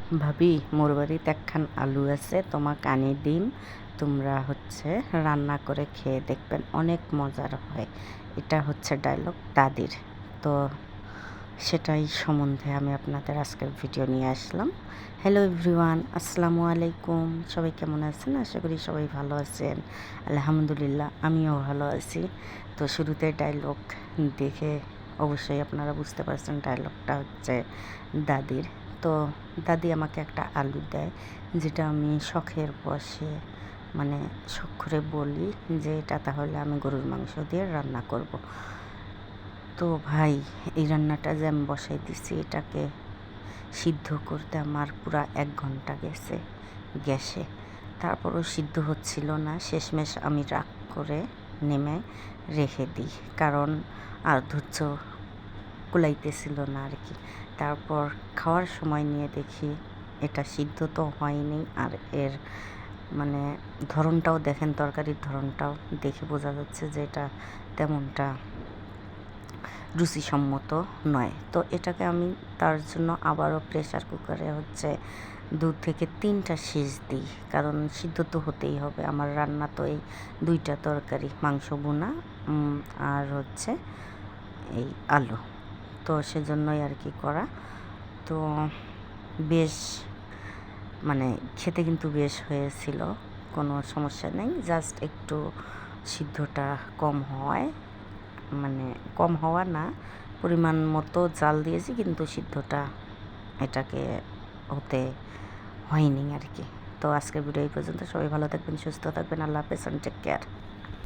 ভাবি মোর বাড়িতে একখান আলু আছে, তোমাক আনি দিম, তোমরা রান্না করে খেয়ে দেখবেন, অনেক মজার হয়। এটা হচ্ছে ডায়লগ দাদির। তো সেটাই সম্বন্ধে আমি আপনাদের আজকের ভিডিও নিয়ে আসলাম। হ্যালো এভরিওয়ান, আসসালামু আলাইকুম। সবাই কেমন আছেন? আশা করি সবাই ভালো আছেন। আলহামদুলিল্লাহ, আমিও ভালো আছি। তো শুরুতে ডায়লগ দেখে অবশ্যই আপনারা বুঝতে পারছেন ডায়লগটা হচ্ছে দাদির। তো দাদি আমাকে একটা আলু দেয়, যেটা আমি শখের বশে মানে শখ করে বলি যে এটা তাহলে আমি গরুর মাংস দিয়ে রান্না করব। তো ভাই, এই রান্নাটা যে আমি বসাই দিছি, এটাকে সিদ্ধ করতে আমার পুরা 1 ঘন্টা গেছে গ্যাসে। তারপরও সিদ্ধ হচ্ছিল না। শেষমেশ আমি রাগ করে নেমে রেখে দিই, কারণ আর ধৈর্য কুলাইতেছিল না আর কি। তারপর খাওয়ার সময় নিয়ে দেখি এটা সিদ্ধ তো হয়নি, আর এর মানে ধরনটাও দেখেন, তরকারির ধরনটাও দেখে বোঝা যাচ্ছে যে এটা তেমনটা রুচিসম্মত নয়। তো এটাকে আমি তার জন্য আবারও প্রেসার কুকারে 2 থেকে 3টা সিজ দিই, কারণ সিদ্ধ তো হতেই হবে। আমার রান্না তো এই 2টা তরকারি, মাংস ভুনা আর এই আলু। তো সেজন্যই আর কি করা। তো বেশ খেতে কিন্তু বেশ হয়েছিল, কোনো সমস্যা নেই। জাস্ট একটু সিদ্ধটা কম হওয়ায়, কম হওয়া না, পরিমাণ মতো জাল দিয়েছি, কিন্তু সিদ্ধটা এটাকে হতে হয়নি আর কি। তো আজকের ভিডিও এই পর্যন্ত। সবাই ভালো থাকবেন, সুস্থ থাকবেন। আল্লাহ হাফেজ, টেক কেয়ার।